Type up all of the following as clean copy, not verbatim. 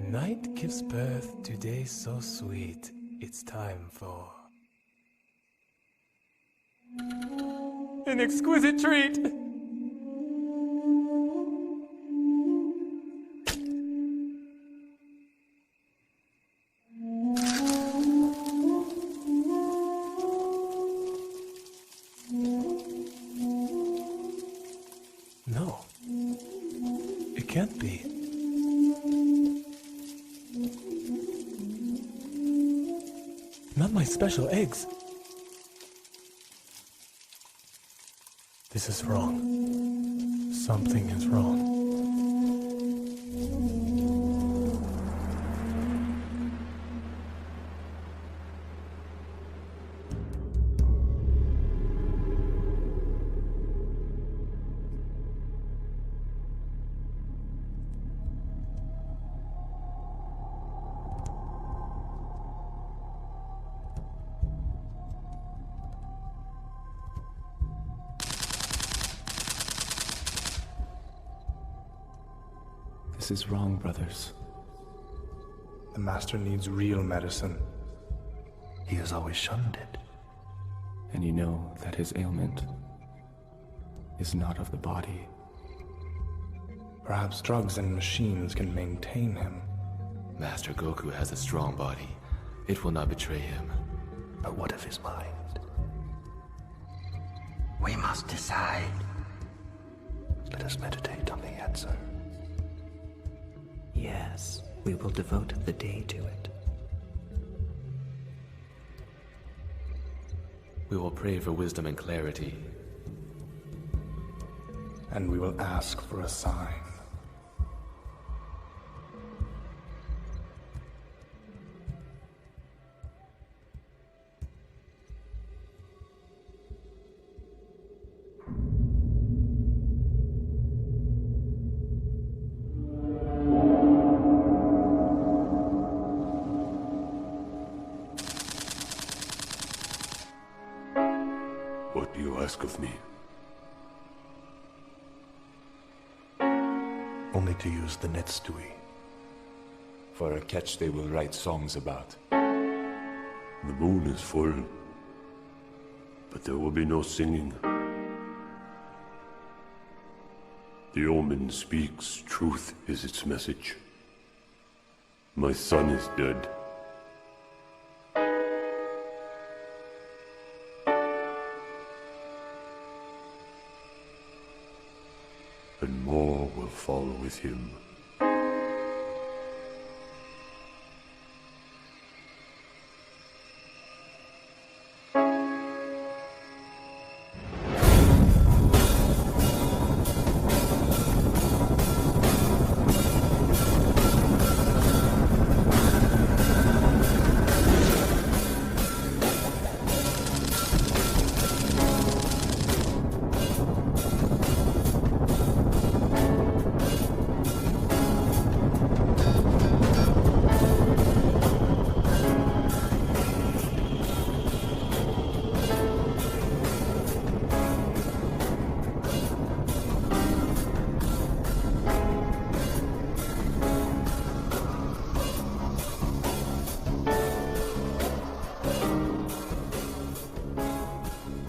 Night gives birth to days so sweet, it's time for an exquisite treat! No, it can't be. Not my special eggs. This is wrong. Something is wrong. This is wrong, brothers. The Master needs real medicine. He has always shunned it. And you know that his ailment is not of the body. Perhaps drugs and machines can maintain him. Master Goku has a strong body. It will not betray him. But what of his mind? We must decide. Let us meditate on the answer. Yes, we will devote the day to it. We will pray for wisdom and clarity. And we will ask for a sign. What do you ask of me? Only to use the Netsui. For a catch they will write songs about. The moon is full, but there will be no singing. The omen speaks, truth is its message. My son is dead. And more will follow with him.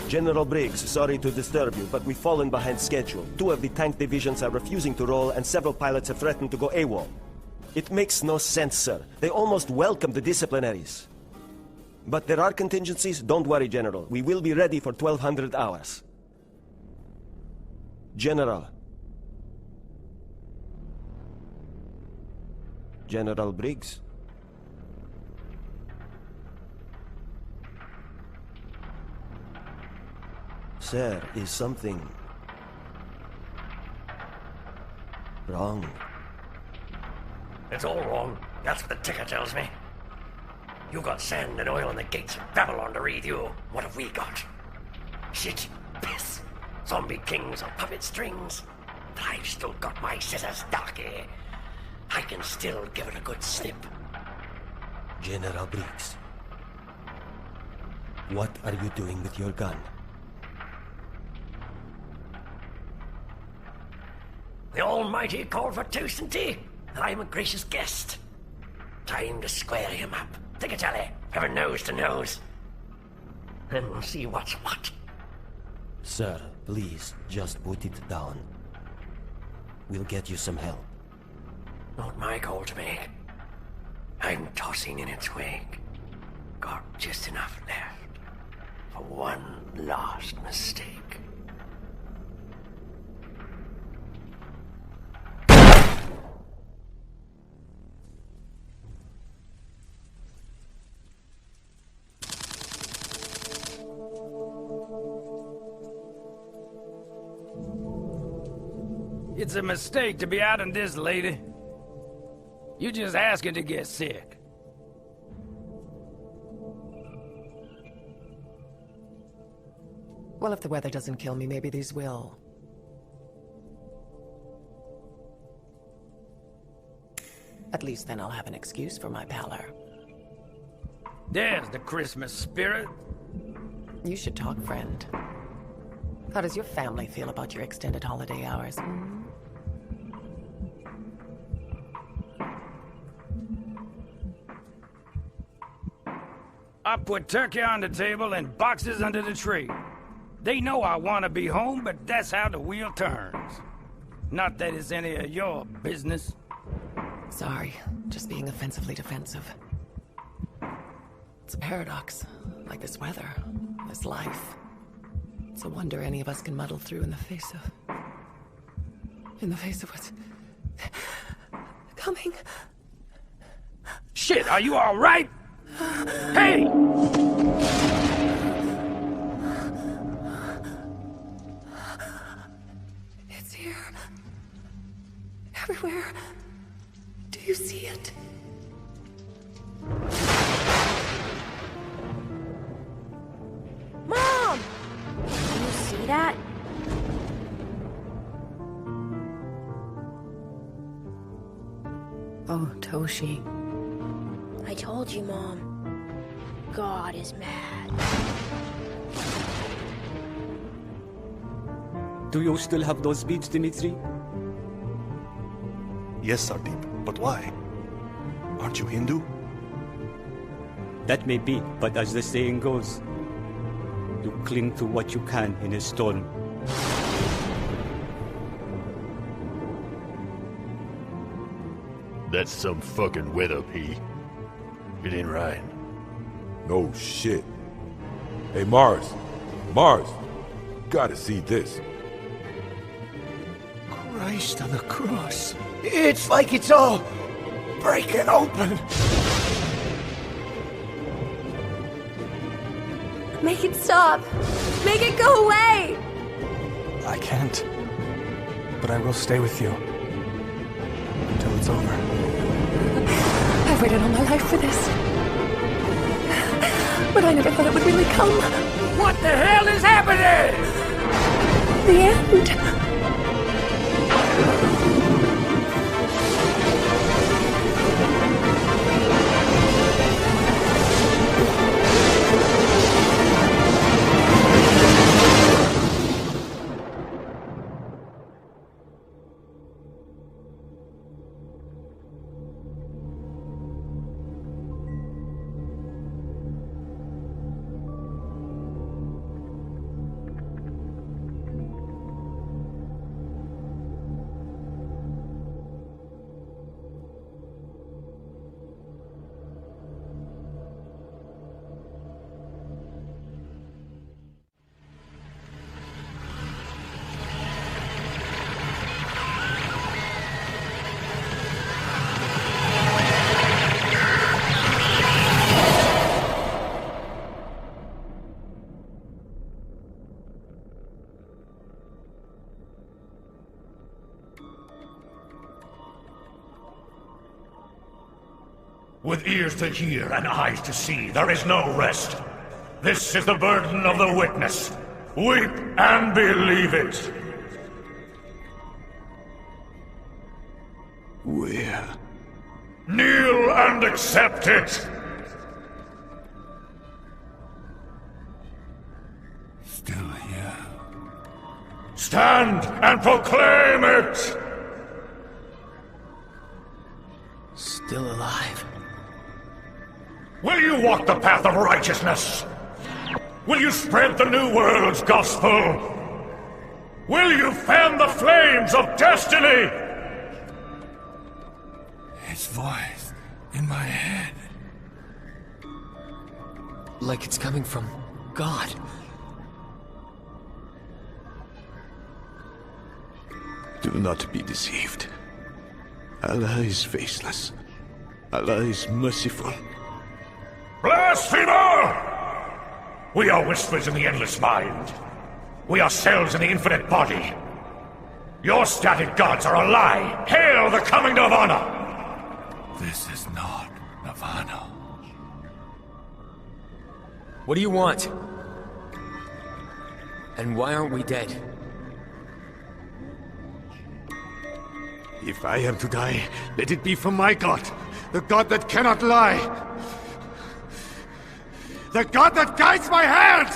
General Briggs, sorry to disturb you, but we've fallen behind schedule. 2 of the tank divisions are refusing to roll, and several pilots have threatened to go AWOL. It makes no sense, sir. They almost welcome the disciplinaries. But there are contingencies. Don't worry, General. We will be ready for 1200 hours. General. General Briggs? Sir, is something wrong? It's all wrong. That's what the ticker tells me. You got sand and oil in the gates of Babylon to read you. What have we got? Shit, piss, zombie kings on puppet strings. But I've still got my scissors, Darky. I can still give it a good snip. General Briggs, what are you doing with your gun? The Almighty called for toast and tea, and I'm a gracious guest. Time to square him up. Tickatelli, have a nose to nose. And see what's what. Sir, please, just put it down. We'll get you some help. Not my call to make. I'm tossing in its wake. Got just enough left for one last mistake. It's a mistake to be out in this, lady. You just asking to get sick. Well, if the weather doesn't kill me, maybe these will. At least then I'll have an excuse for my pallor. There's the Christmas spirit. You should talk, friend. How does your family feel about your extended holiday hours? I put turkey on the table and boxes under the tree. They know I want to be home, but that's how the wheel turns. Not that it's any of your business. Sorry, just being offensively defensive. It's a paradox, like this weather, this life. It's a wonder any of us can muddle through in the face of what's coming. Shit, are you all right? Hey! It's here. Everywhere. Do you see it? Mom! Do you see that? Oh, Toshi. I told you, Mom. God is mad. Do you still have those beads, Dimitri? Yes, Sardeep, but why? Aren't you Hindu? That may be, but as the saying goes, you cling to what you can in a storm. That's some fucking weather, P. It ain't right. No shit. Hey, Mars. Mars. Gotta see this. Christ on the cross. It's like it's all breaking open. Make it stop. Make it go away. I can't. But I will stay with you. Until it's over. I've waited all my life for this. But I never thought it would really come. What the hell is happening? The end. With ears to hear and eyes to see, there is no rest. This is the burden of the witness. Weep and believe it. Where? Kneel and accept it. Still here. Stand and proclaim it. Still alive. Will you walk the path of righteousness? Will you spread the New World's gospel? Will you fan the flames of destiny? His voice in my head. Like it's coming from God. Do not be deceived. Allah is faceless. Allah is merciful. Blasphemer! We are whispers in the endless mind. We are cells in the infinite body. Your static gods are a lie. Hail the coming Nirvana! This is not Nirvana. What do you want? And why aren't we dead? If I am to die, let it be from my God. The God that cannot lie. The God that guides my hand!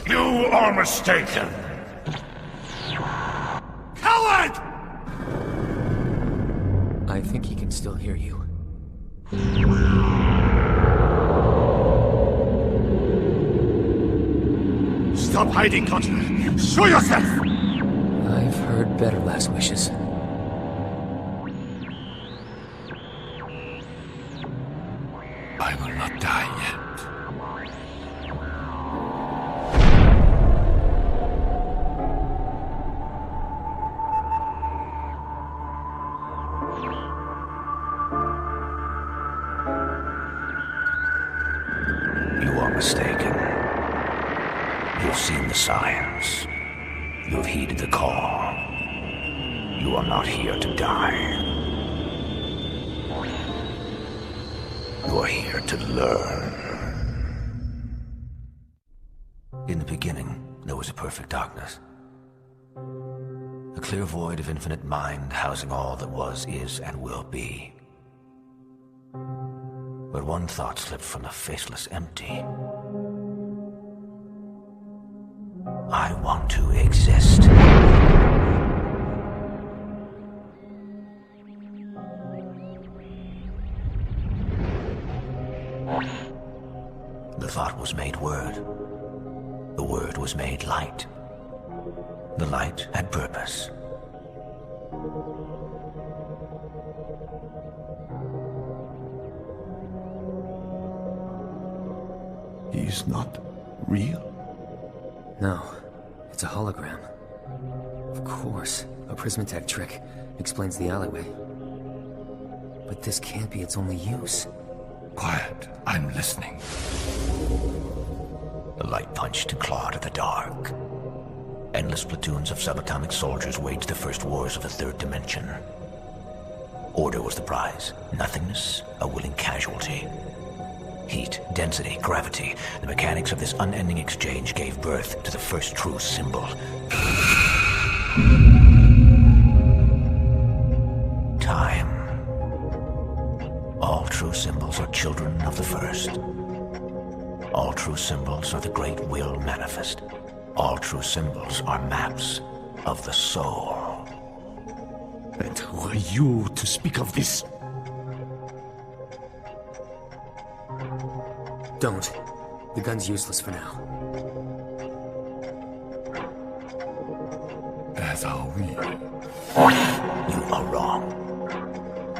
You are mistaken. Coward! I think he can still hear you. Stop hiding, Conjurer. Show yourself! I've heard better last wishes. I will not die yet. You are mistaken. You've seen the signs. You've heeded the call. You are not here to die. You are here to learn. In the beginning, there was a perfect darkness. A clear void of infinite mind housing all that was, is, and will be. But one thought slipped from the faceless empty. I want to exist. The thought was made word. The word was made light. The light had purpose. He is not real? No, it's a hologram. Of course, a Prismatech trick explains the alleyway. But this can't be its only use. Quiet, I'm listening. The light punched and clawed at the dark. Endless platoons of subatomic soldiers waged the first wars of the third dimension. Order was the prize. Nothingness, a willing casualty. Heat, density, gravity, the mechanics of this unending exchange gave birth to the first true symbol. Time. All true symbols are children of the first. All true symbols are the great will manifest. All true symbols are maps of the soul. And who are you to speak of this? Don't. The gun's useless for now. As are we. You are wrong.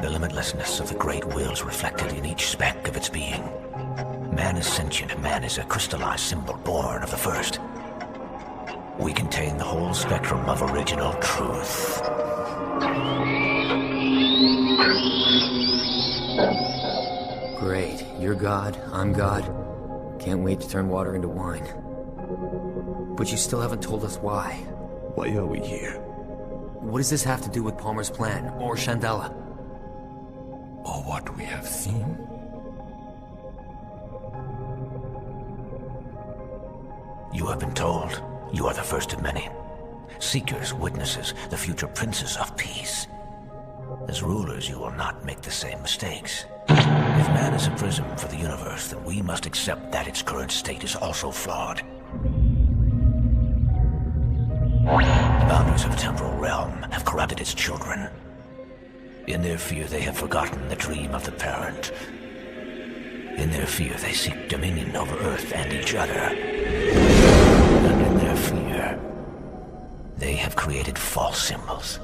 The limitlessness of the great will is reflected in each speck of its being. Man is sentient. Man is a crystallized symbol born of the first. We contain the whole spectrum of original truth. Great. You're God, I'm God. Can't wait to turn water into wine. But you still haven't told us why. Why are we here? What does this have to do with Palmer's plan, or Shandala? Or what we have seen? You have been told. You are the first of many. Seekers, witnesses, the future princes of peace. As rulers, you will not make the same mistakes. If man is a prism for the universe, then we must accept that its current state is also flawed. The boundaries of the temporal realm have corrupted its children. In their fear, they have forgotten the dream of the parent. In their fear, they seek dominion over Earth and each other. And in their fear, they have created false symbols.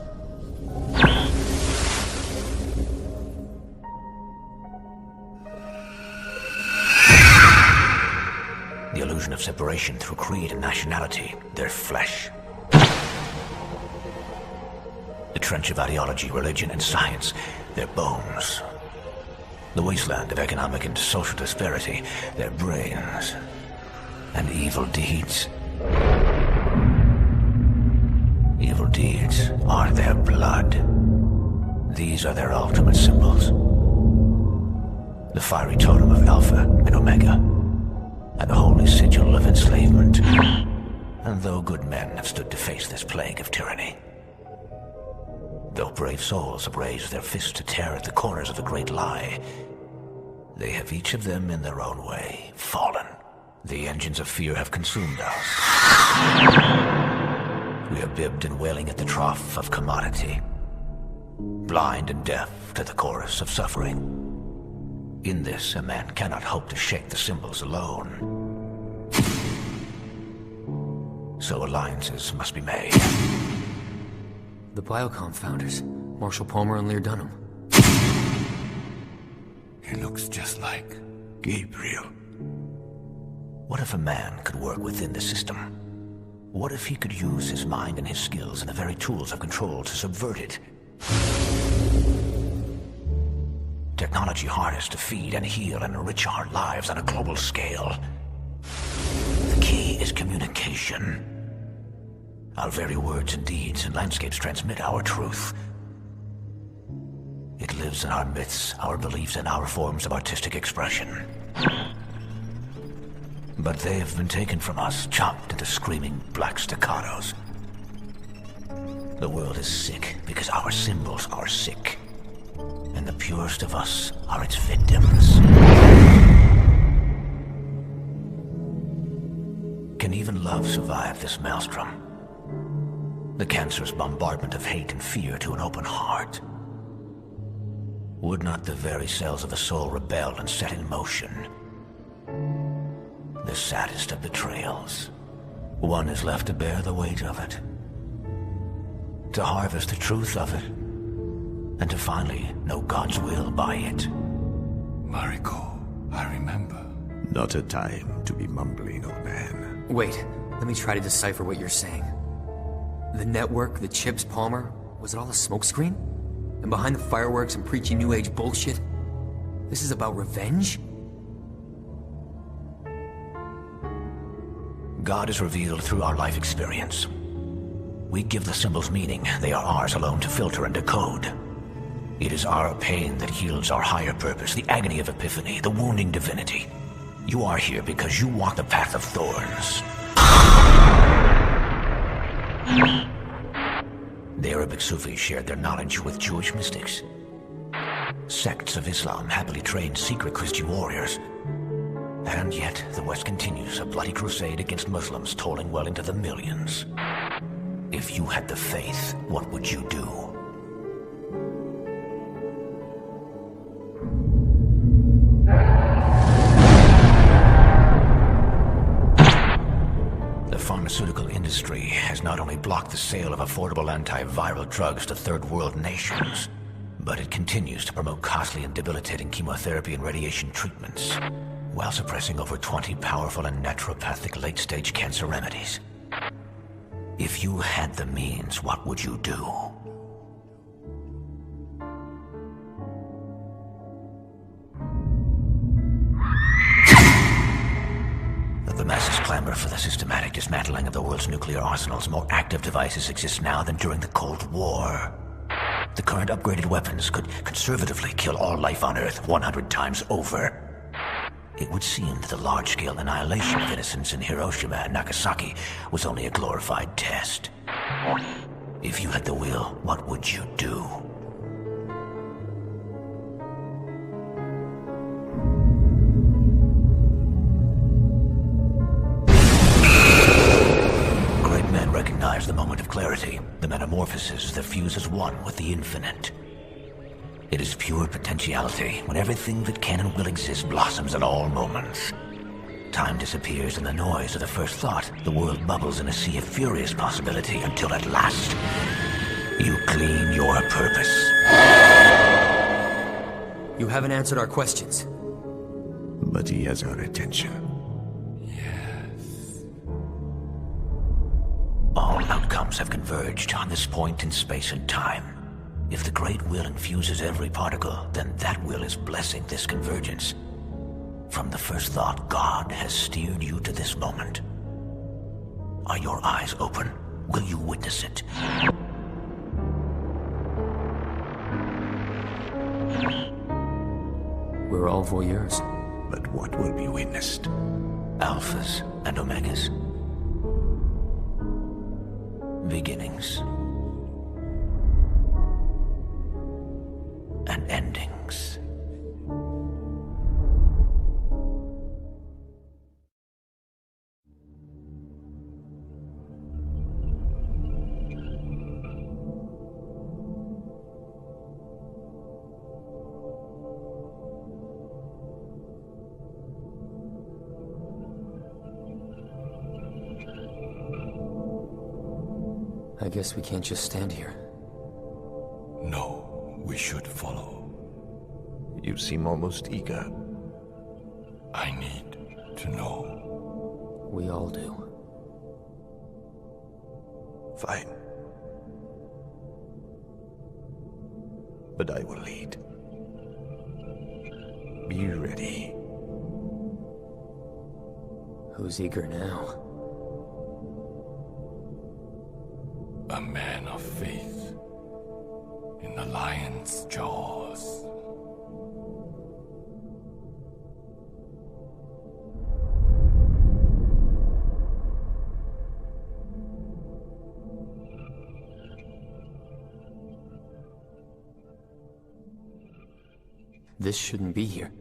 The illusion of separation through creed and nationality, their flesh. The trench of ideology, religion, and science, their bones. The wasteland of economic and social disparity, their brains. And evil deeds. Evil deeds are their blood. These are their ultimate symbols. The fiery totem of Alpha and Omega, and the holy sigil of enslavement. And though good men have stood to face this plague of tyranny, though brave souls have raised their fists to tear at the corners of the great lie, they have each of them in their own way fallen. The engines of fear have consumed us. We are bibbed and wailing at the trough of commodity, blind and deaf to the chorus of suffering. In this, a man cannot hope to shake the symbols alone. So alliances must be made. The Biocom founders, Marshall Palmer and Lear Dunham. He looks just like Gabriel. What if a man could work within the system? What if he could use his mind and his skills and the very tools of control to subvert it? Technology harnessed to feed and heal and enrich our lives on a global scale. The key is communication. Our very words and deeds and landscapes transmit our truth. It lives in our myths, our beliefs, and our forms of artistic expression. But they have been taken from us, chopped into screaming black staccatos. The world is sick because our symbols are sick. And the purest of us are its victims. Can even love survive this maelstrom? The cancerous bombardment of hate and fear to an open heart? Would not the very cells of the soul rebel and set in motion the saddest of betrayals? One is left to bear the weight of it, to harvest the truth of it, and to finally know God's will by it. Mariko, I remember. Not a time to be mumbling, old man. Wait, let me try to decipher what you're saying. The network, the chips, Palmer, was it all a smokescreen? And behind the fireworks and preaching New Age bullshit, this is about revenge? God is revealed through our life experience. We give the symbols meaning. They are ours alone to filter and decode. It is our pain that yields our higher purpose, the agony of epiphany, the wounding divinity. You are here because you walk the path of thorns. The Arabic Sufis shared their knowledge with Jewish mystics. Sects of Islam happily trained secret Christian warriors. And yet, the West continues a bloody crusade against Muslims, tolling well into the millions. If you had the faith, what would you do? The pharmaceutical industry has not only blocked the sale of affordable antiviral drugs to third world nations, but it continues to promote costly and debilitating chemotherapy and radiation treatments, while suppressing over 20 powerful and naturopathic late-stage cancer remedies. If you had the means, what would you do? The masses clamor for the systematic dismantling of the world's nuclear arsenals. More active devices exist now than during the Cold War. The current upgraded weapons could conservatively kill all life on Earth 100 times over. It would seem that the large-scale annihilation of innocents in Hiroshima and Nagasaki was only a glorified test. If you had the will, what would you do? Great men recognize the moment of clarity, the metamorphosis that fuses one with the infinite. It is pure potentiality, when everything that can and will exist blossoms at all moments. Time disappears in the noise of the first thought. The world bubbles in a sea of furious possibility until at last, you glean your purpose. You haven't answered our questions. But he has our attention. All outcomes have converged on this point in space and time. If the Great Will infuses every particle, then that will is blessing this convergence. From the first thought, God has steered you to this moment. Are your eyes open? Will you witness it? We're all voyeurs. But what will be witnessed? Alphas and Omegas. Beginnings. And endings. I guess we can't just stand here. No, we should follow. You seem almost eager. I need to know. We all do. Fine. But I will lead. Be ready. Who's eager now? A man of faith in the lion's jaws. This shouldn't be here.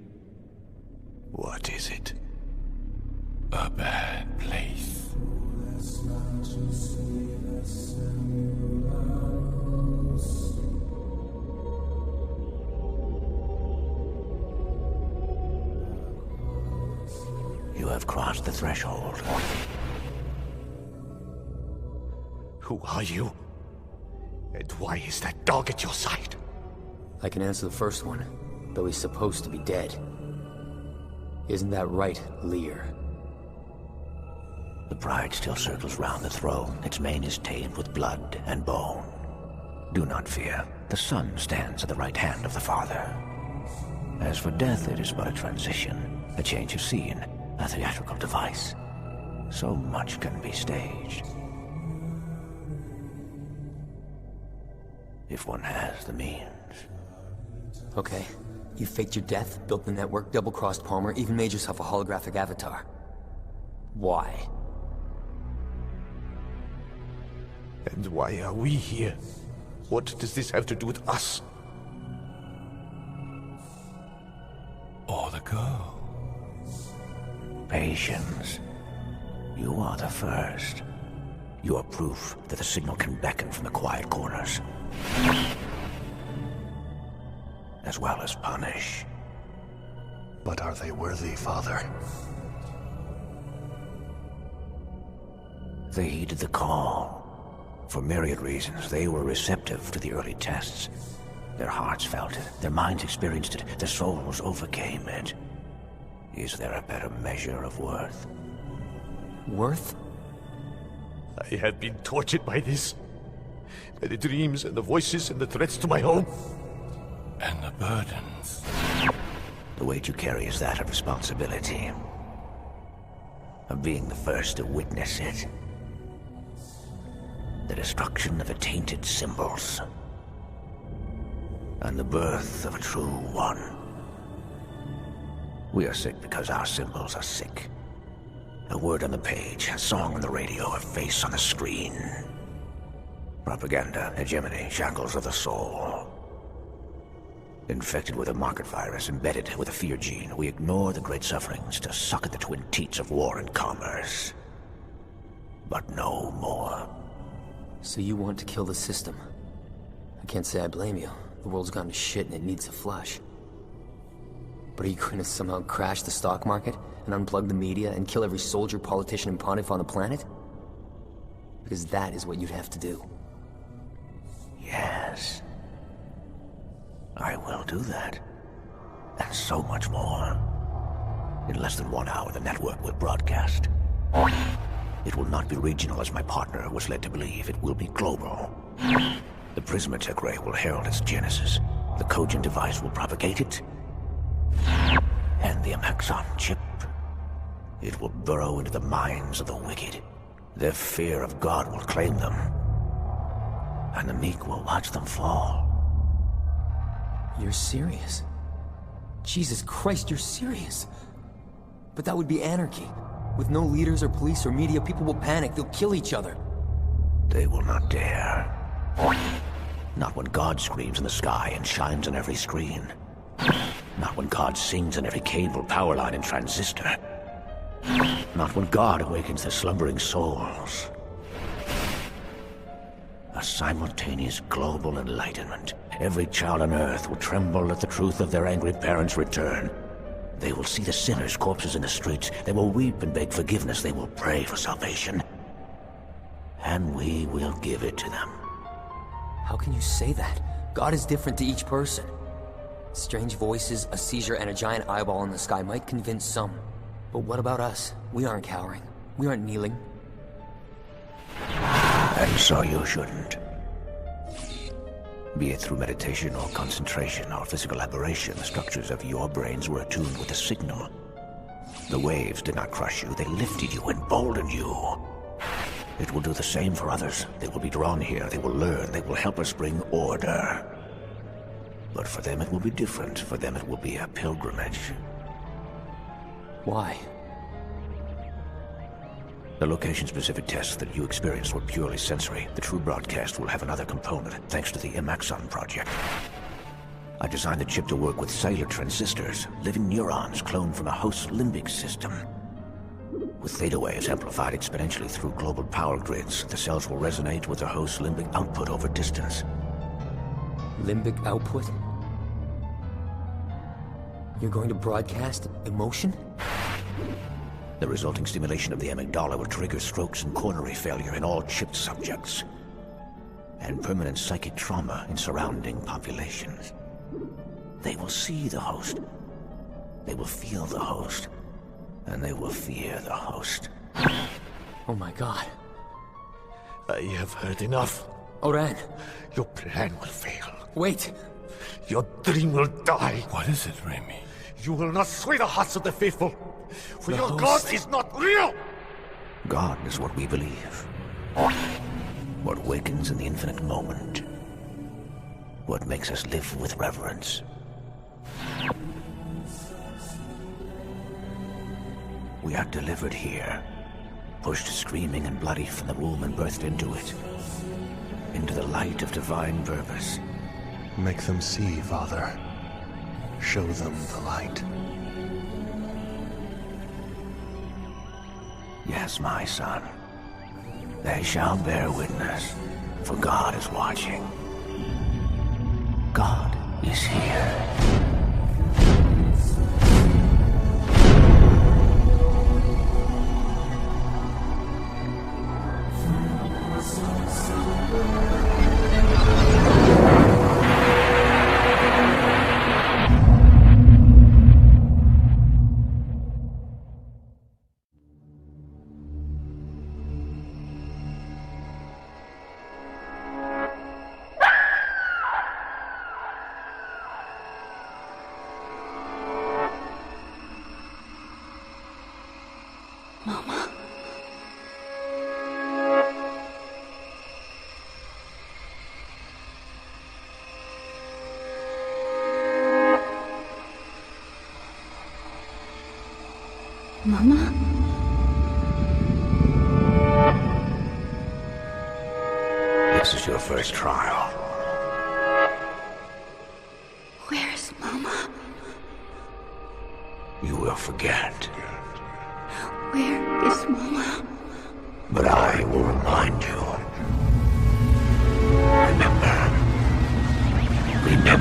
What is it? A bad place. You have crossed the threshold. Who are you? And why is that dog at your side? I can answer the first one, though he's supposed to be dead. Isn't that right, Lear? The pride still circles round the throne. Its mane is tamed with blood and bone. Do not fear. The son stands at the right hand of the father. As for death, it is but a transition, a change of scene, a theatrical device. So much can be staged. If one has the means. Okay. You faked your death, built the network, double-crossed Palmer, even made yourself a holographic avatar. Why? And why are we here? What does this have to do with us? Or the girl. Patience. You are the first. You are proof that the signal can beckon from the quiet corners. As well as punish. But are they worthy, Father? They heeded the call. For myriad reasons, they were receptive to the early tests. Their hearts felt it, their minds experienced it, their souls overcame it. Is there a better measure of worth? Worth? I have been tortured by this. By the dreams and the voices and the threats to my home. And the burdens. The weight you carry is that of responsibility. Of being the first to witness it. The destruction of the tainted symbols. And the birth of a true one. We are sick because our symbols are sick. A word on the page, a song on the radio, a face on the screen. Propaganda, hegemony, shackles of the soul. Infected with a market virus, embedded with a fear gene, we ignore the great sufferings to suck at the twin teats of war and commerce. But no more. So you want to kill the system? I can't say I blame you. The world's gone to shit and it needs a flush. But are you going to somehow crash the stock market and unplug the media and kill every soldier, politician, and pontiff on the planet? Because that is what you'd have to do. Yes. I will do that. And so much more. In less than 1 hour, the network will broadcast. It will not be regional as my partner was led to believe. It will be global. The Prismatech ray will herald its genesis. The Kojin device will propagate it. And the Amaxon chip. It will burrow into the minds of the wicked. Their fear of God will claim them. And the meek will watch them fall. You're serious? Jesus Christ, you're serious? But that would be anarchy. With no leaders or police or media, people will panic. They'll kill each other. They will not dare. Not when God screams in the sky and shines on every screen. Not when God sings in every cable, power line, and transistor. Not when God awakens their slumbering souls. A simultaneous global enlightenment. Every child on Earth will tremble at the truth of their angry parents' return. They will see the sinners' corpses in the streets. They will weep and beg forgiveness. They will pray for salvation. And we will give it to them. How can you say that? God is different to each person. Strange voices, a seizure, and a giant eyeball in the sky might convince some. But what about us? We aren't cowering. We aren't kneeling. And so you shouldn't. Be it through meditation or concentration or physical aberration, the structures of your brains were attuned with a signal. The waves did not crush you, they lifted you, emboldened you. It will do the same for others. They will be drawn here, they will learn, they will help us bring order. But for them it will be different. For them it will be a pilgrimage. Why? The location-specific tests that you experienced were purely sensory. The true broadcast will have another component, thanks to the Amaxon project. I designed the chip to work with cellular transistors, living neurons cloned from a host's limbic system. With theta waves amplified exponentially through global power grids, the cells will resonate with their host's limbic output over distance. Limbic output? You're going to broadcast emotion? The resulting stimulation of the amygdala will trigger strokes and coronary failure in all chipped subjects, and permanent psychic trauma in surrounding populations. They will see the host, they will feel the host, and they will fear the host. Oh my God. I have heard enough. Oran. Your plan will fail. Wait. Your dream will die. What is it, Raimi? You will not sway the hearts of the faithful. For The your host. God is not real! God is what we believe. What awakens in the infinite moment. What makes us live with reverence. We are delivered here, pushed screaming and bloody from the womb and birthed into it. Into the light of divine purpose. Make them see, Father. Show them the light. Yes, my son. They shall bear witness, for God is watching. God is here. Mama? This is your first trial. Where's Mama? You will forget. Where is Mama? But I will remind you. Remember. Remember.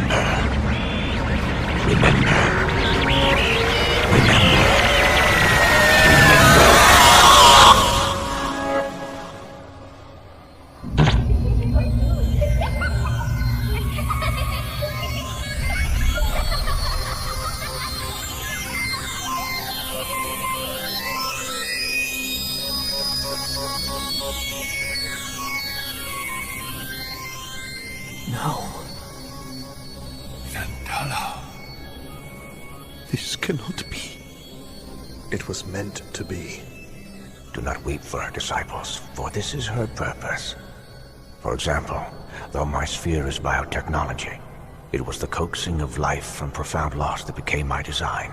No. Yandala. This cannot be. It was meant to be. Do not weep for her disciples, for this is her purpose. For example, though my sphere is biotechnology, it was the coaxing of life from profound loss that became my design.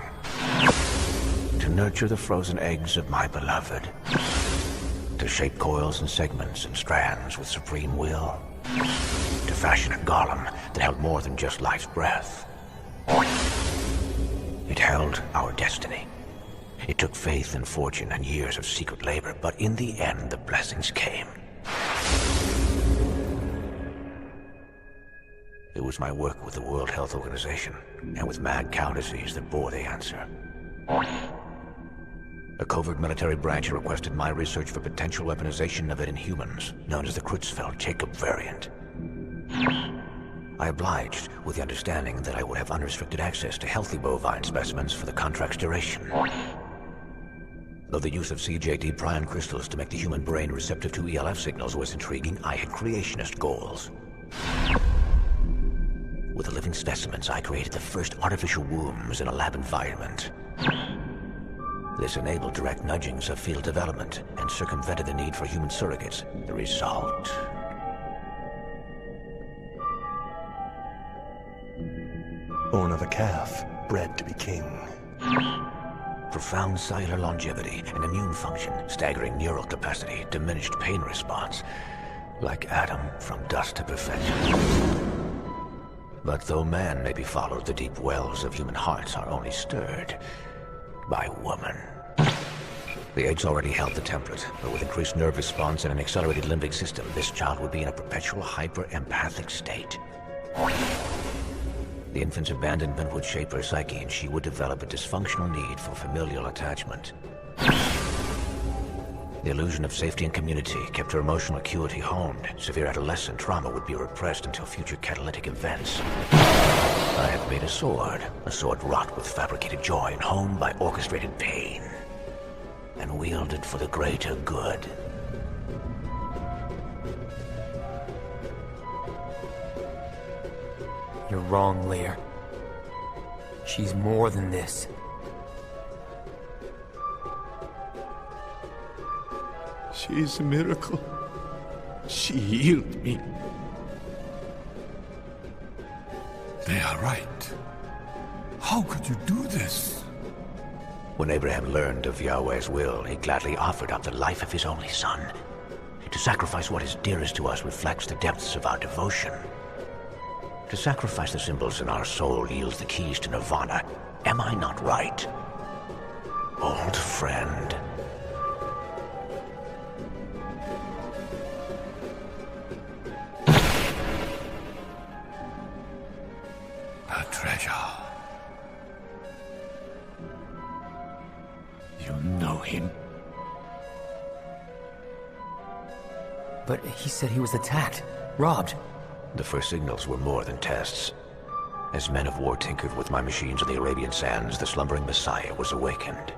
To nurture the frozen eggs of my beloved. To shape coils and segments and strands with supreme will. To fashion a golem that held more than just life's breath. It held our destiny. It took faith and fortune and years of secret labor, but in the end, the blessings came. It was my work with the World Health Organization, and with mad cow disease that bore the answer. A covert military branch requested my research for potential weaponization of it in humans, known as the Creutzfeldt-Jakob variant. I obliged, with the understanding that I would have unrestricted access to healthy bovine specimens for the contract's duration. Though the use of CJD prion crystals to make the human brain receptive to ELF signals was intriguing, I had creationist goals. With the living specimens, I created the first artificial wombs in a lab environment. This enabled direct nudgings of field development and circumvented the need for human surrogates. The result? Born of a calf, bred to be king. Profound cellular longevity and immune function, staggering neural capacity, diminished pain response. Like Adam from dust to perfection. But though man may be followed, the deep wells of human hearts are only stirred by woman. The eggs already held the template, but with increased nerve response and an accelerated limbic system, this child would be in a perpetual hyper-empathic state. The infant's abandonment would shape her psyche, and she would develop a dysfunctional need for familial attachment. The illusion of safety and community kept her emotional acuity honed. Severe adolescent trauma would be repressed until future catalytic events. I have made a sword wrought with fabricated joy and honed by orchestrated pain, and wielded for the greater good. You're wrong, Lear. She's more than this. She is a miracle. She healed me. They are right. How could you do this? When Abraham learned of Yahweh's will, he gladly offered up the life of his only son. To sacrifice what is dearest to us reflects the depths of our devotion. To sacrifice the symbols in our soul yields the keys to nirvana. Am I not right, old friend? A treasure. You know him? But he said he was attacked, robbed. The first signals were more than tests. As men of war tinkered with my machines on the Arabian sands, the slumbering Messiah was awakened.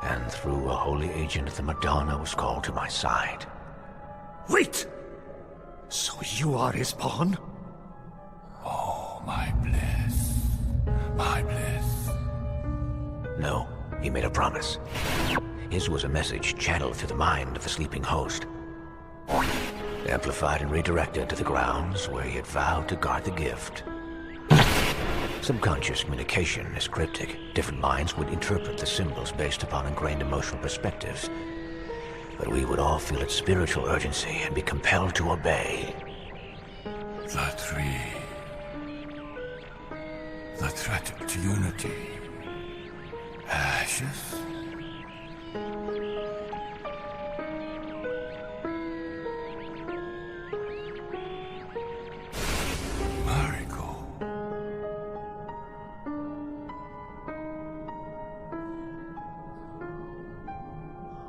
And through a holy agent, the Madonna was called to my side. Wait! So you are his pawn? Oh, my bliss. My bliss. No, he made a promise. His was a message channeled through the mind of the sleeping host. Amplified and redirected to the grounds where he had vowed to guard the gift. Subconscious communication is cryptic. Different minds would interpret the symbols based upon ingrained emotional perspectives. But we would all feel its spiritual urgency and be compelled to obey. The tree. The threat to unity. Ashes?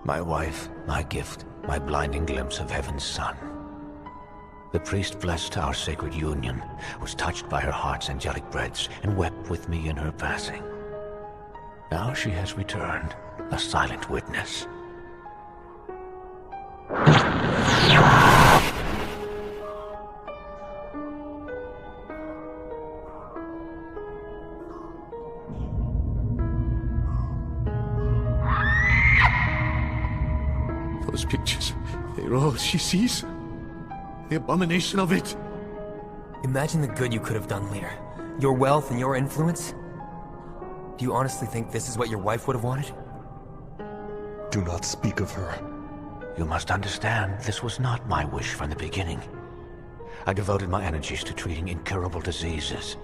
My wife, my gift, my blinding glimpse of heaven's sun. The priest blessed our sacred union, was touched by her heart's angelic breaths, and wept with me in her passing. Now she has returned, a silent witness. pictures. They're all she sees. The abomination of it. Imagine the good you could have done, Lear. Your wealth and your influence. Do you honestly think this is what your wife would have wanted? Do not speak of her. You must understand, this was not my wish from the beginning. I devoted my energies to treating incurable diseases.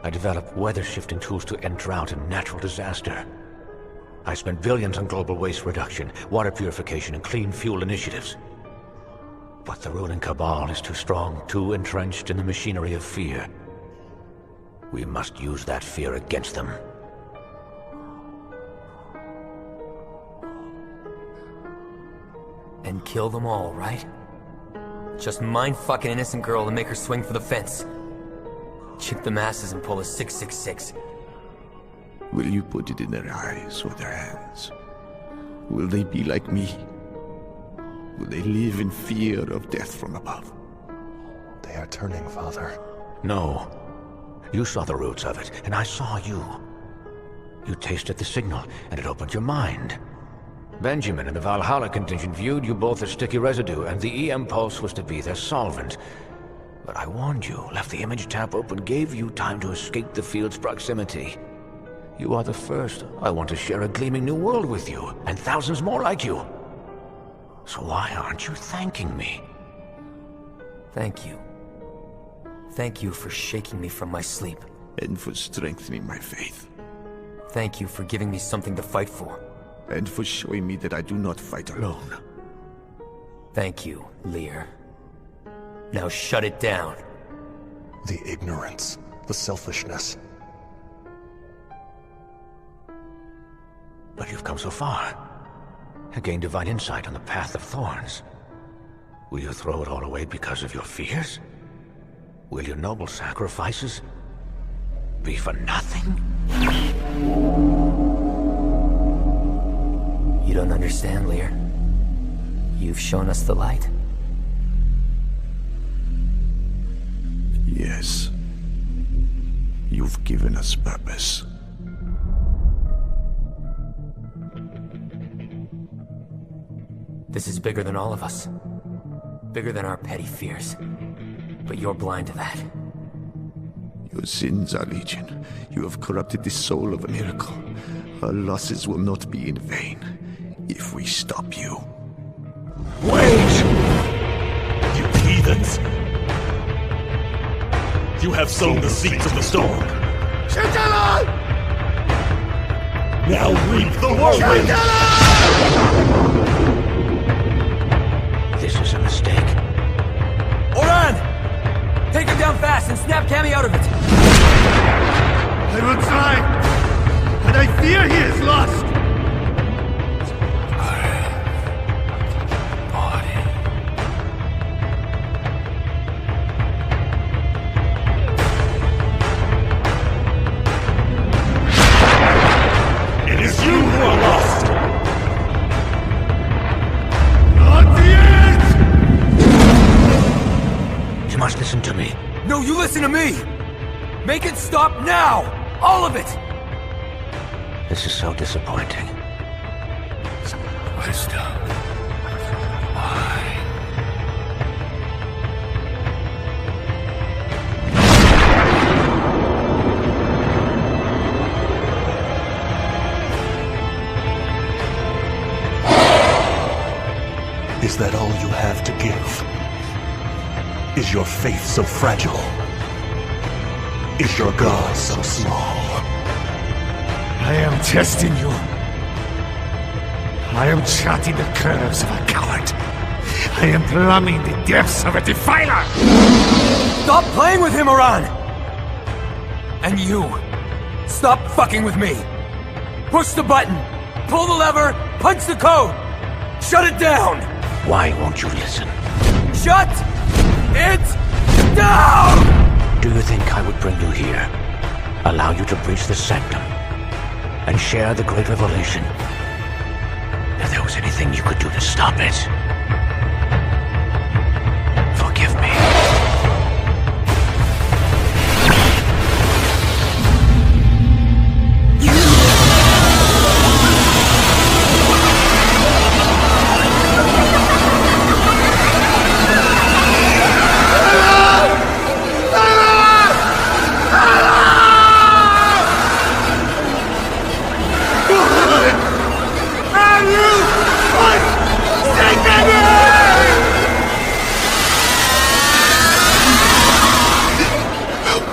I developed weather-shifting tools to end drought and natural disaster. I spent billions on global waste reduction, water purification, and clean fuel initiatives. But the ruling cabal is too strong, too entrenched in the machinery of fear. We must use that fear against them. And kill them all, right? Just mind-fuck an innocent girl to make her swing for the fence. Chip the masses and pull a 666. Will you put it in their eyes or their hands? Will they be like me? Will they live in fear of death from above? They are turning, Father. No. You saw the roots of it, and I saw you. You tasted the signal, and it opened your mind. Benjamin and the Valhalla contingent viewed you both as sticky residue, and the EM pulse was to be their solvent. But I warned you, left the image tap open, gave you time to escape the field's proximity. You are the first. I want to share a gleaming new world with you, and thousands more like you. So why aren't you thanking me? Thank you. Thank you for shaking me from my sleep. And for strengthening my faith. Thank you for giving me something to fight for. And for showing me that I do not fight alone. Thank you, Lear. Now shut it down. The ignorance, the selfishness. But you've come so far. Gained divine insight on the path of thorns. Will you throw it all away because of your fears? Will your noble sacrifices be for nothing? You don't understand, Lear. You've shown us the light. Yes. You've given us purpose. This is bigger than all of us. Bigger than our petty fears. But you're blind to that. Your sins are legion. You have corrupted the soul of a miracle. Our losses will not be in vain if we stop you. Wait! You heathens! You have sown the seeds of the storm. Now reap the whirlwind! This is a mistake. Oran! Take him down fast and snap Cammy out of it! I will try, and I fear he is lost! It is you who are lost! Not the end! You must listen to me. No, you listen to me! Make it stop now! All of it! This is so disappointing. Wisdom. Why? Is that all you have to give? Is your faith so fragile? Is your God so small? I am testing you. I am charting the curves of a coward. I am plumbing the depths of a defiler! Stop playing with him, Oran! And you, stop fucking with me! Push the button! Pull the lever! Punch the code! Shut it down! Why won't you listen? Shut it down! Do you think I would bring you here? Allow you to breach the sanctum? And share the great revelation? If there was anything you could do to stop it, forgive me.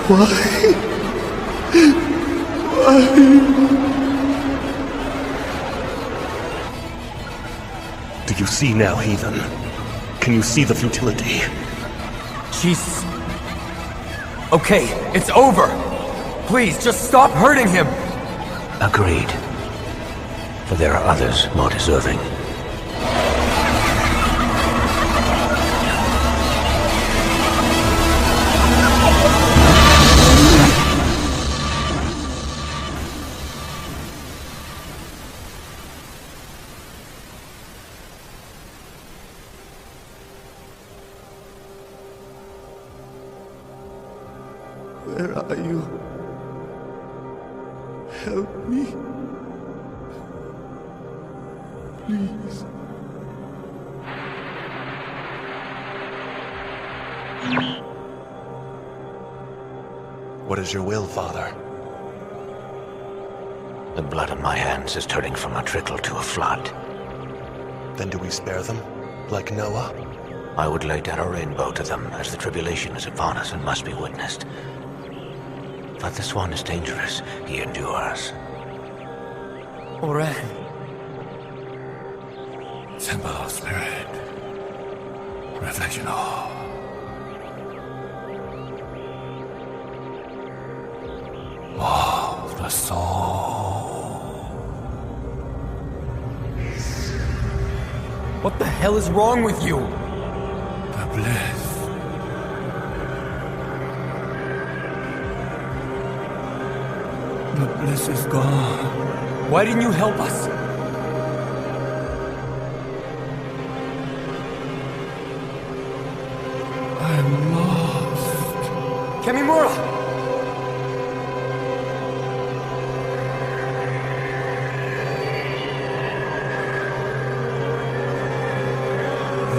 Do you see now, heathen? Can you see the futility? Jesus. Okay, it's over. Please, just stop hurting him. Agreed. For there are others more deserving. Where are you? Help me. Please. What is your will, Father? The blood on my hands is turning from a trickle to a flood. Then do we spare them, like Noah? I would lay down a rainbow to them, as the tribulation is upon us and must be witnessed. But this one is dangerous. He endures. Oren. Symbol of spirit. Reflection of. Of the soul. What the hell is wrong with you? The bliss. The bliss is gone. Why didn't you help us? I'm lost. Kamimura!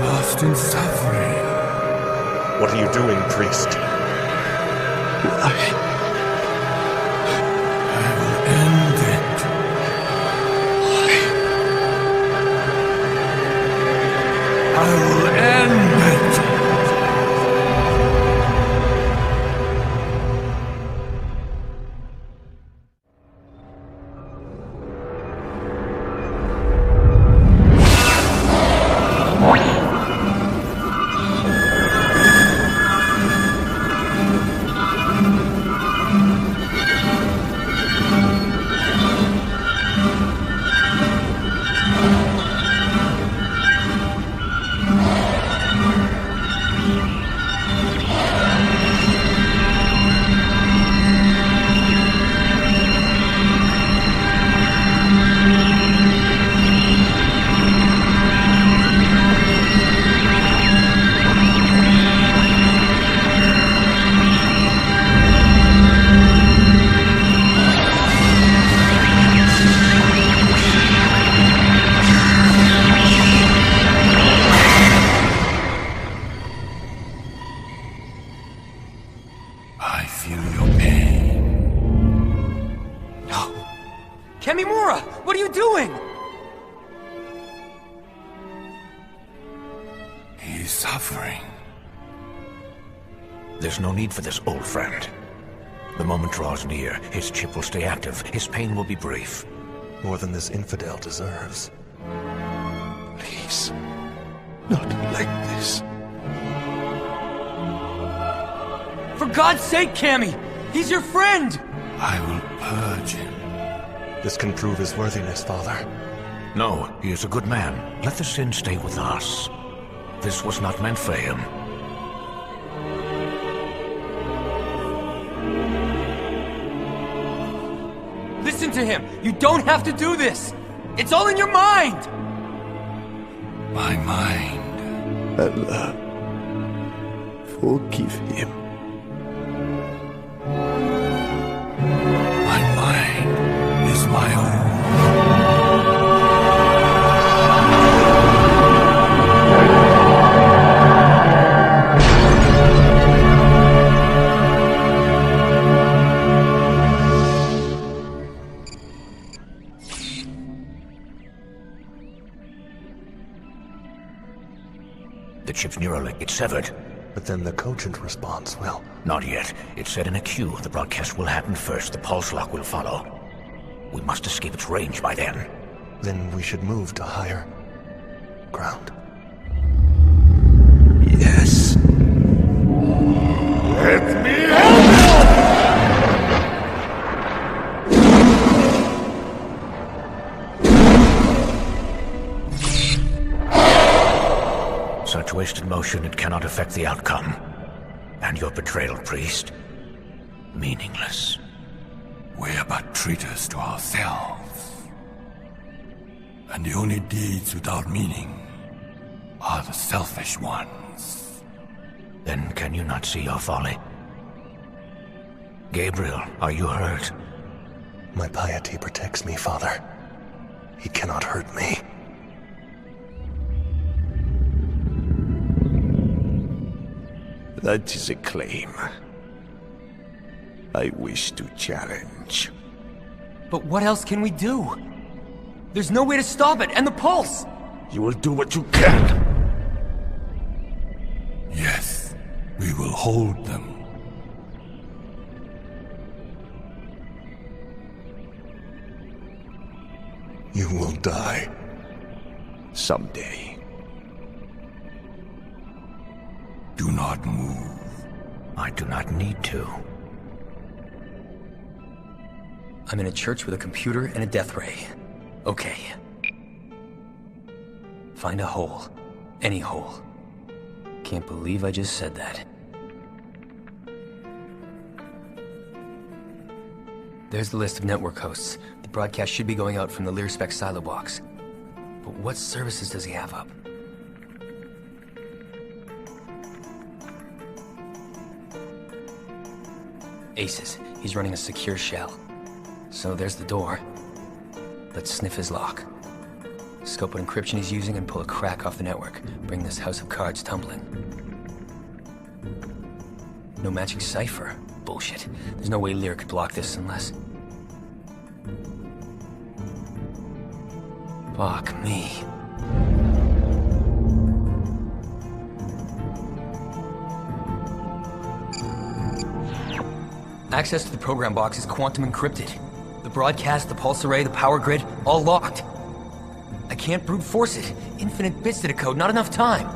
Lost in suffering. What are you doing, priest? Why? End it. I will end it. Kamimura! What are you doing? He's suffering. There's no need for this, old friend. The moment draws near, his chip will stay active. His pain will be brief. More than this infidel deserves. Please. Not like this. For God's sake, Cammy! He's your friend! I will purge him. This can prove his worthiness, Father. No, he is a good man. Let the sin stay with us. This was not meant for him. Listen to him! You don't have to do this! It's all in your mind! My mind. Allah, forgive him. My mind is my own. The chip's Neuralink, it's severed. But then the cogent response, well, Not yet. It said in a queue. The broadcast will happen first. The pulse lock will follow. We must escape its range by then. Then we should move to higher ground. Yes. Let me help you! Such wasted motion, it cannot affect the outcome. And your betrayal, priest? Meaningless. We're but traitors to ourselves. And the only deeds without meaning are the selfish ones. Then can you not see your folly? Gabriel, are you hurt? My piety protects me, Father. He cannot hurt me. That is a claim I wish to challenge. But what else can we do? There's no way to stop it, and the pulse! You will do what you can. Yes, we will hold them. You will die. Someday. Do not move. I do not need to. I'm in a church with a computer and a death ray. Okay. Find a hole. Any hole. Can't believe I just said that. There's the list of network hosts. The broadcast should be going out from the Learspec silo box. But what services does he have up? Aces. He's running a secure shell. So there's the door. Let's sniff his lock. Scope what encryption he's using and pull a crack off the network. Bring this house of cards tumbling. No matching cipher. Bullshit. There's no way Lear could block this unless... Fuck me. Access to the program box is quantum encrypted. The broadcast, the pulse array, the power grid, all locked. I can't brute force it. Infinite bits to decode, not enough time.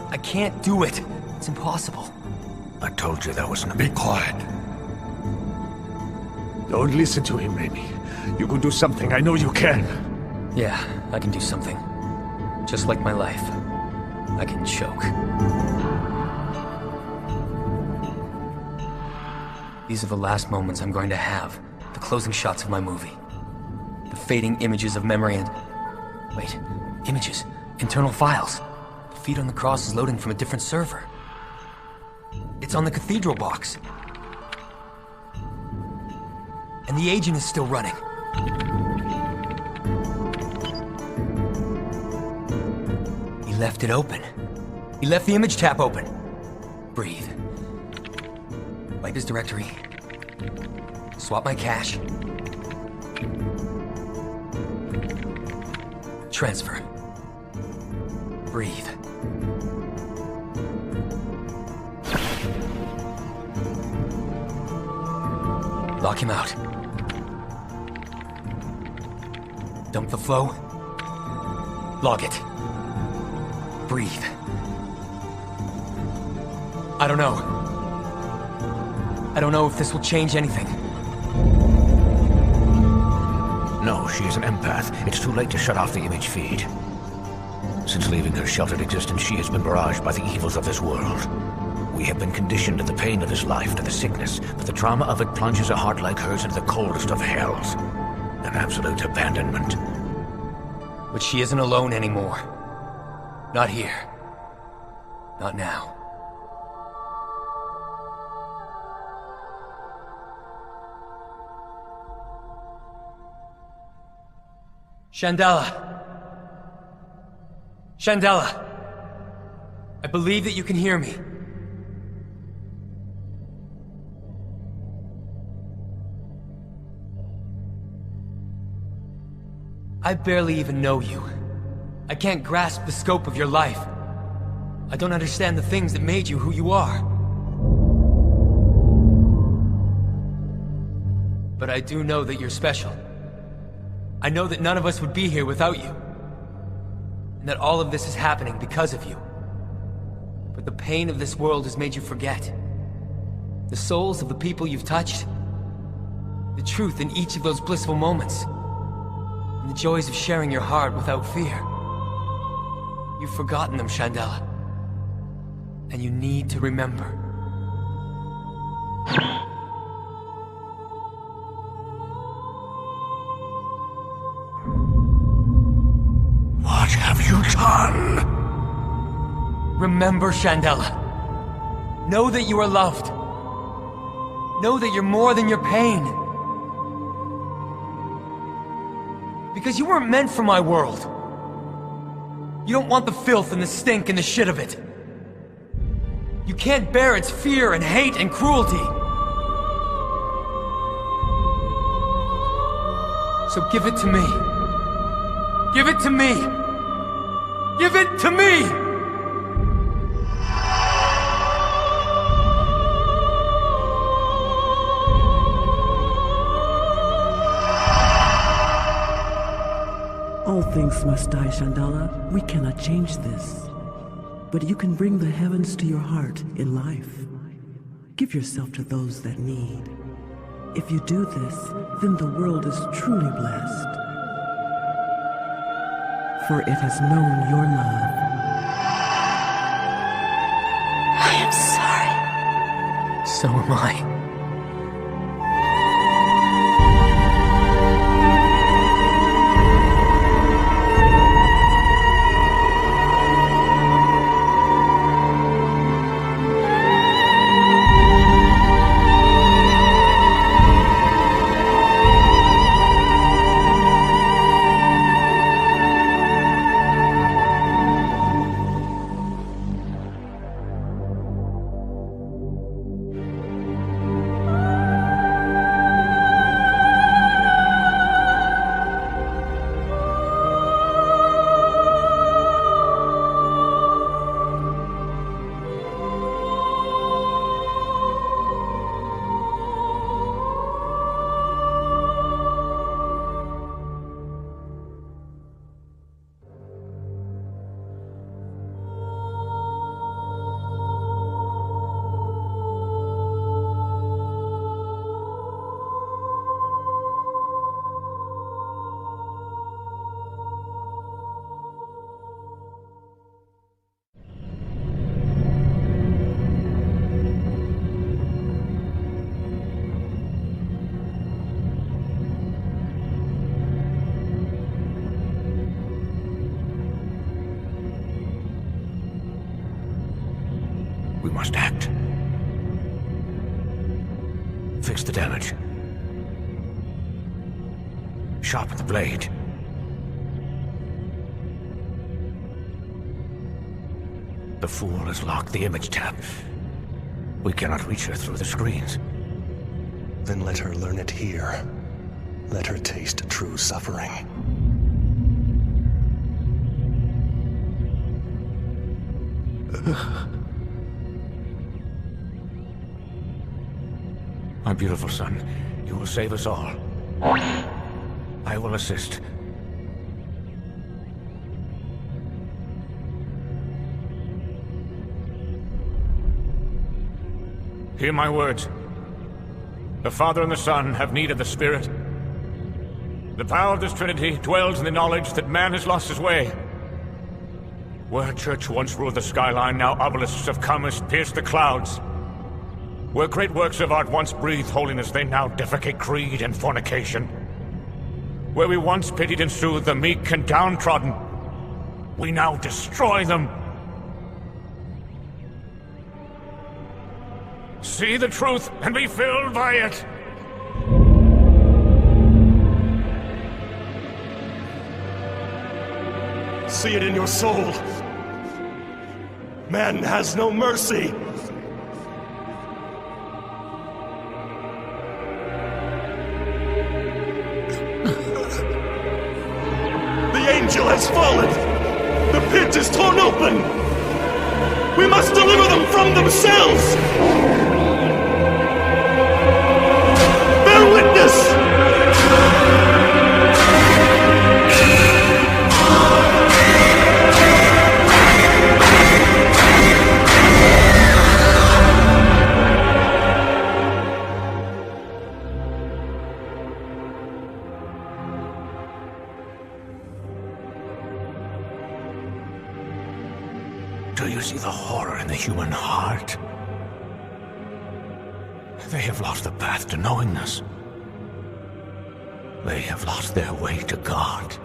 I can't do it. It's impossible. I told you that wasn't... Be quiet. Don't listen to him, Amy. You can do something. I know you can. Yeah, I can do something. Just like my life. I can choke. These are the last moments I'm going to have. The closing shots of my movie. The fading images of memory and... Wait. Images. Internal files. The feed on the cross is loading from a different server. It's on the cathedral box. And the agent is still running. He left it open. He left the image tab open. Breathe. Wipe his directory. Swap my cache. Transfer. Breathe. Lock him out. Dump the flow. Log it. Breathe. I don't know. I don't know if this will change anything. No, she is an empath. It's too late to shut off the image feed. Since leaving her sheltered existence, she has been barraged by the evils of this world. We have been conditioned to the pain of this life, to the sickness, but the trauma of it plunges a heart like hers into the coldest of hells. An absolute abandonment. But she isn't alone anymore. Not here. Not now. Shandala! Shandala! I believe that you can hear me. I barely even know you. I can't grasp the scope of your life. I don't understand the things that made you who you are. But I do know that you're special. I know that none of us would be here without you. And that all of this is happening because of you. But the pain of this world has made you forget. The souls of the people you've touched. The truth in each of those blissful moments. And the joys of sharing your heart without fear. You've forgotten them, Shandala. And you need to remember. What have you done? Remember, Shandala. Know that you are loved. Know that you're more than your pain. Because you weren't meant for my world. You don't want the filth and the stink and the shit of it. You can't bear its fear and hate and cruelty. So give it to me. Give it to me. Give it to me! All things must die, Shandala. We cannot change this. But you can bring the heavens to your heart in life. Give yourself to those that need. If you do this, then the world is truly blessed. For it has known your love. I am sorry. So am I. We must act. Fix the damage. Sharpen the blade. The fool has locked the image tab. We cannot reach her through the screens. Then let her learn it here. Let her taste true suffering. My beautiful son, you will save us all. I will assist. Hear my words. The Father and the Son have need of the Spirit. The power of this Trinity dwells in the knowledge that man has lost his way. Where a church once ruled the skyline, now obelisks of commerce pierce the clouds. Where great works of art once breathed holiness, they now defecate greed and fornication. Where we once pitied and soothed the meek and downtrodden, we now destroy them. See the truth and be filled by it. See it in your soul. Man has no mercy. The angel has fallen. The pit is torn open. We must deliver them from themselves. Bear witness! horror in the human heart. They have lost the path to knowingness. They have lost their way to God.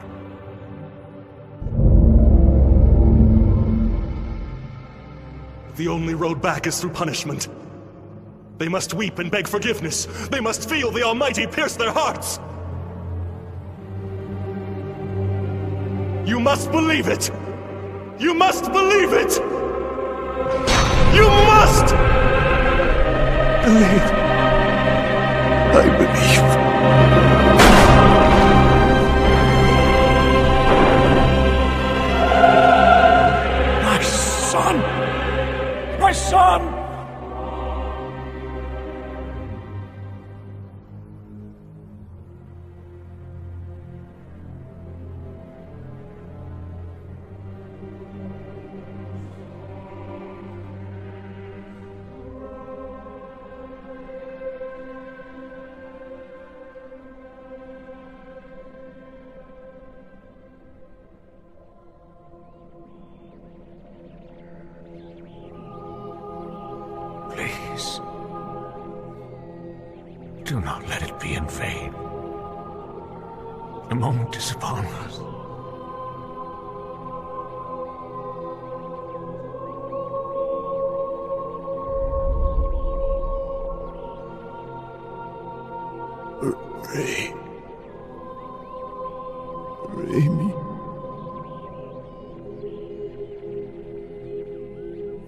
The only road back is through punishment. They must weep and beg forgiveness. They must feel the Almighty pierce their hearts. You must believe it! You must believe it! You must! Believe. I believe. My son! My son! Please, do not let it be in vain. The moment is upon us. Ray. Raimi.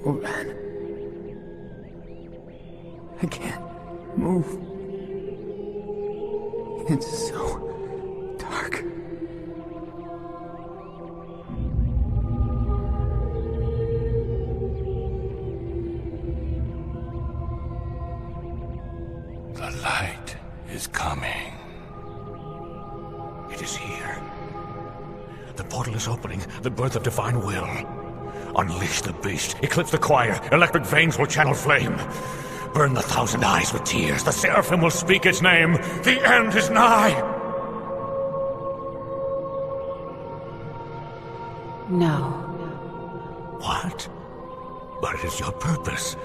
Oran. I can't move. It's so dark. The light is coming. It is here. The portal is opening. The birth of divine will. Unleash the beast. Eclipse the choir. Electric veins will channel flame. Burn the 1,000 eyes with tears. The seraphim will speak its name. The end is nigh. No. What? But it is your purpose.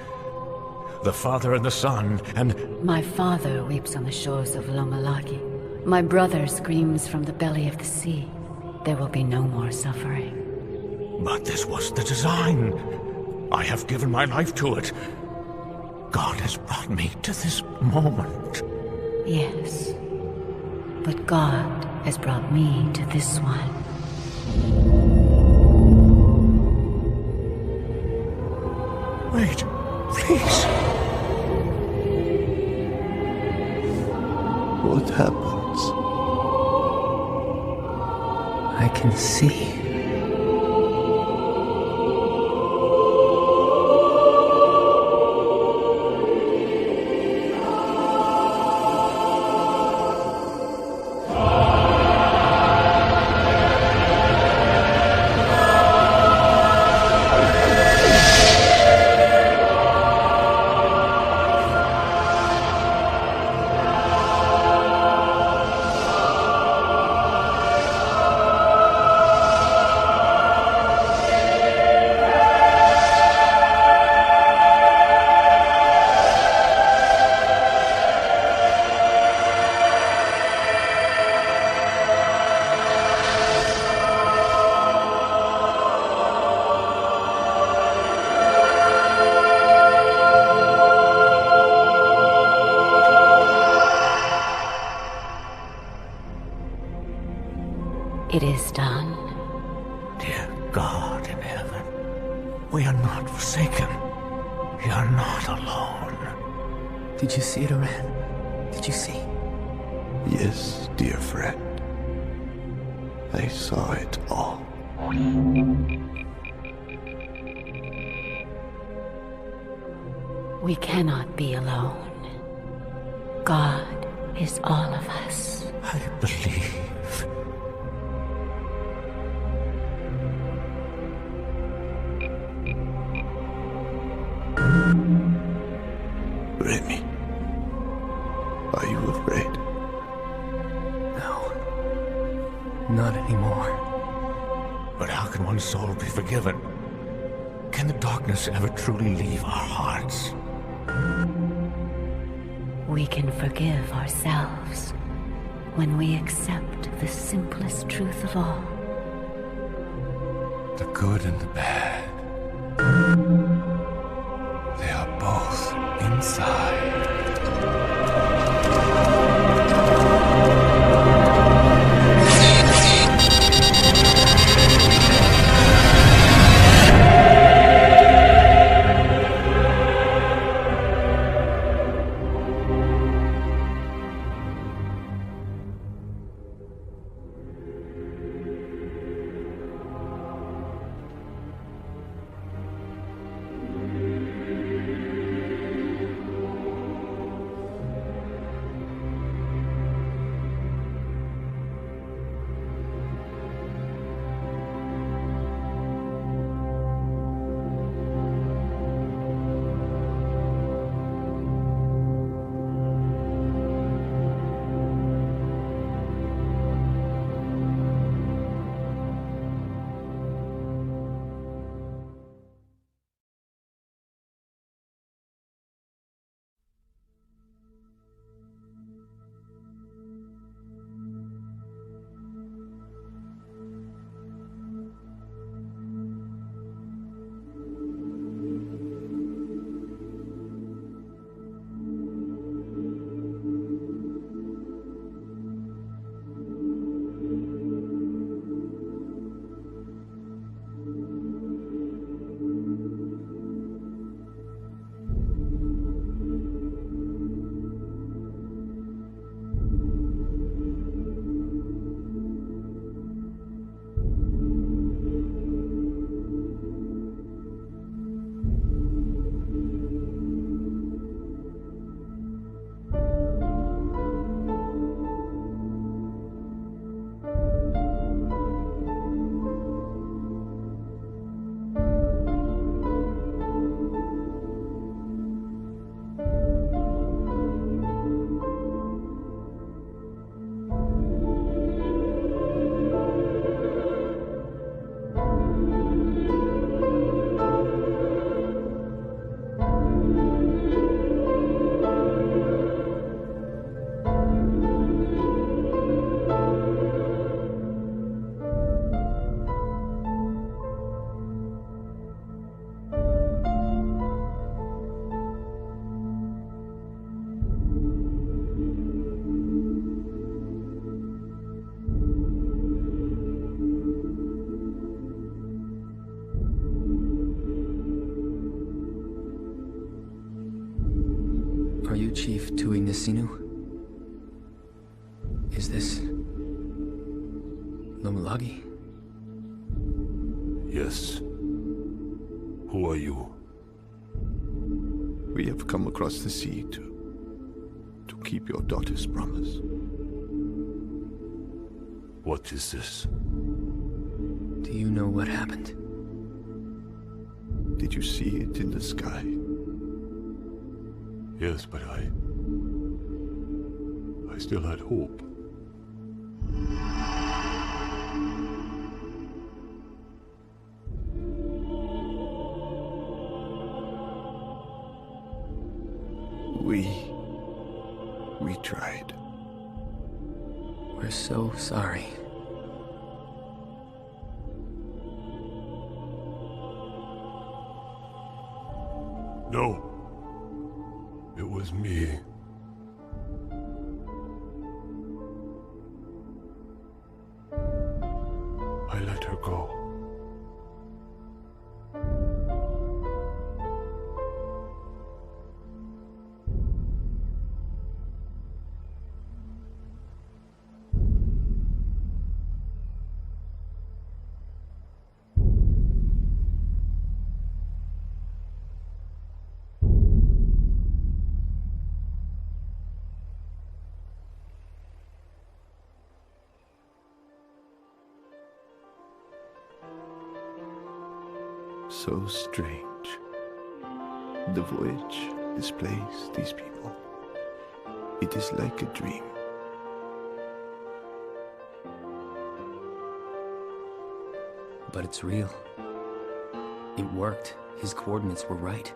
The Father and the Son, and... My father weeps on the shores of Lomalaki. My brother screams from the belly of the sea. There will be no more suffering. But this was the design. I have given my life to it. God has brought me to this moment. Yes. But God has brought me to this one. Wait, please. What happens? I can see. It is done. Dear God in heaven, we are not forsaken. We are not alone. Did you see it, Oran? Did you see? Yes, dear friend. I saw it all. We cannot be alone. God is all of us. I believe. Remy, are you afraid? No. Not anymore. But how can one's soul be forgiven? can the darkness ever truly leave our hearts? We can forgive ourselves when we accept the simplest truth of all. The good and the bad. They are both inside. Are you Chief Tui Nisinu? Is this... Lomulagi? Yes. Who are you? We have come across the sea to keep your daughter's promise. What is this? Do you know what happened? Did you see it in the sky? Yes, but I still had hope. We tried. We're so sorry. No. It was me. I let her go. So strange. The voyage, this place, these people. It is like a dream. But it's real. It worked. His coordinates were right.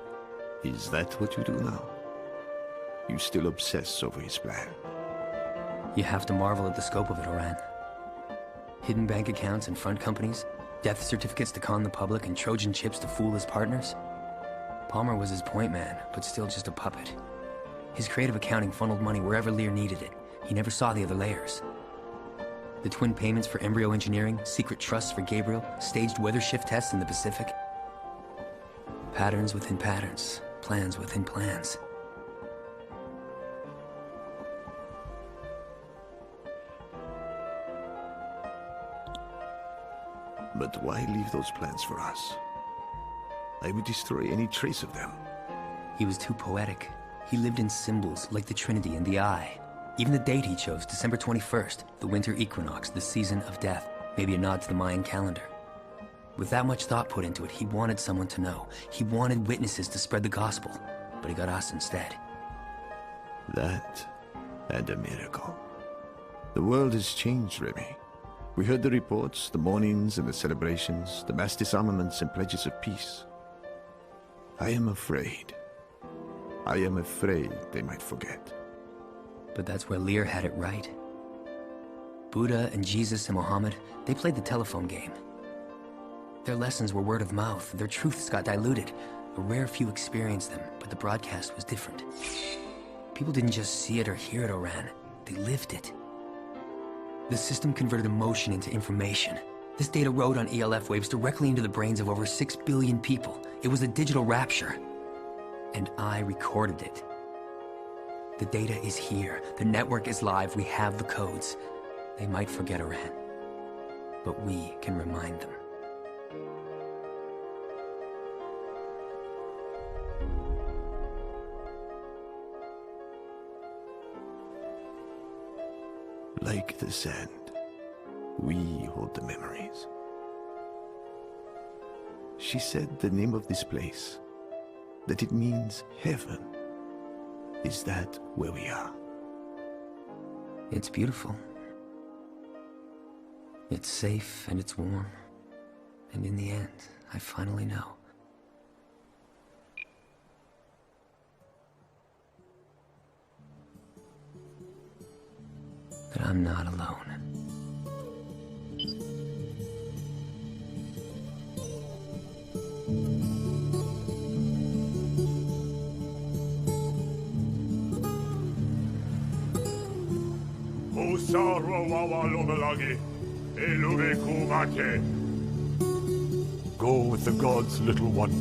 Is that what you do now? You still obsess over his plan? You have to marvel at the scope of it, Oran. Hidden bank accounts and front companies, death certificates to con the public, and Trojan chips to fool his partners. Palmer was his point man, but still just a puppet. His creative accounting funneled money wherever Lear needed it. He never saw the other layers. The twin payments for embryo engineering, secret trusts for Gabriel, staged weather shift tests in the Pacific. Patterns within patterns, plans within plans. But why leave those plans for us? I would destroy any trace of them. He was too poetic. He lived in symbols like the Trinity and the Eye. Even the date he chose, December 21st, the winter equinox, the season of death, maybe a nod to the Mayan calendar. With that much thought put into it, he wanted someone to know. He wanted witnesses to spread the gospel, but he got us instead. That and a miracle. The world has changed, Remy. We heard the reports, the mournings and the celebrations, the mass disarmaments and pledges of peace. I am afraid they might forget. But that's where Lear had it right. Buddha and Jesus and Muhammad, they played the telephone game. Their lessons were word of mouth, their truths got diluted. A rare few experienced them, but the broadcast was different. People didn't just see it or hear it, Oran. They lived it. The system converted emotion into information. This data rode on ELF waves directly into the brains of over 6 billion people. It was a digital rapture. And I recorded it. The data is here. The network is live. We have the codes. They might forget Oran, but we can remind them. Like the sand, we hold the memories. She said the name of this place, that it means heaven. Is that where we are? It's beautiful. It's safe and it's warm. And in the end, I finally know. That I'm not alone. Go with the gods, little one.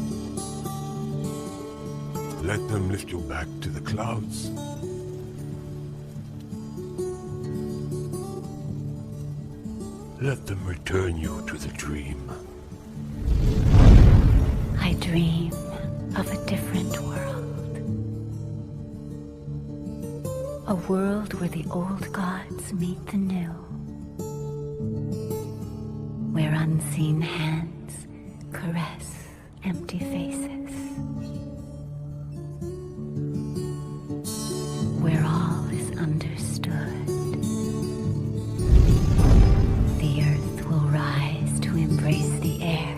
Let them lift you back to the clouds. Let them return you to the dream. I dream of a different world. A world where the old gods meet the new. Where unseen hands caress empty faces. Where all is understood. The earth will rise to embrace the air.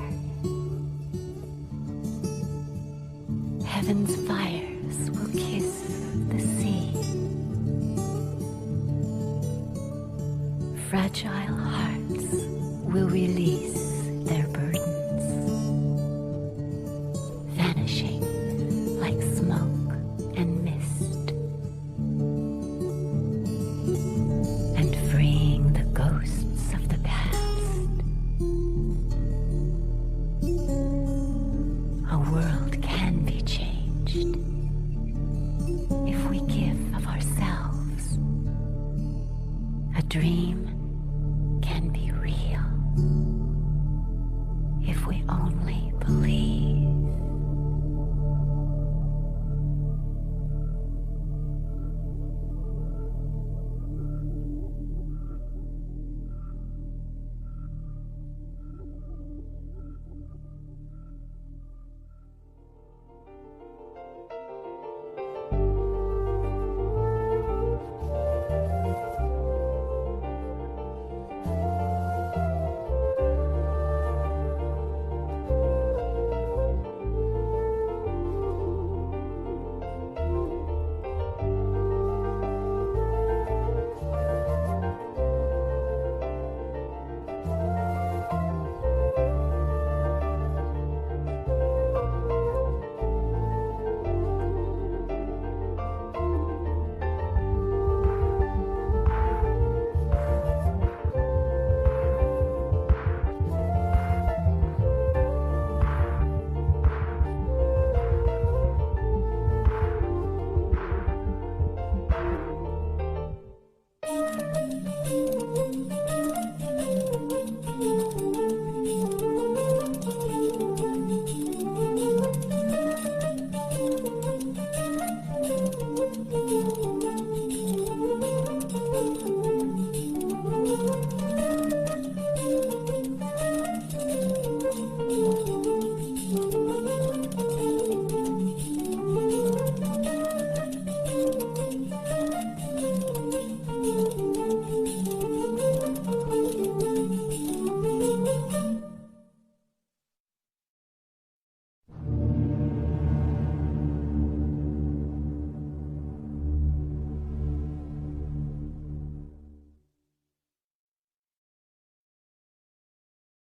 Heaven's fires will kiss the sea. Fragile hearts will release their burdens, vanishing like smoke and mist, and freeing the ghosts of the past. A world can be changed if we give of ourselves. A dream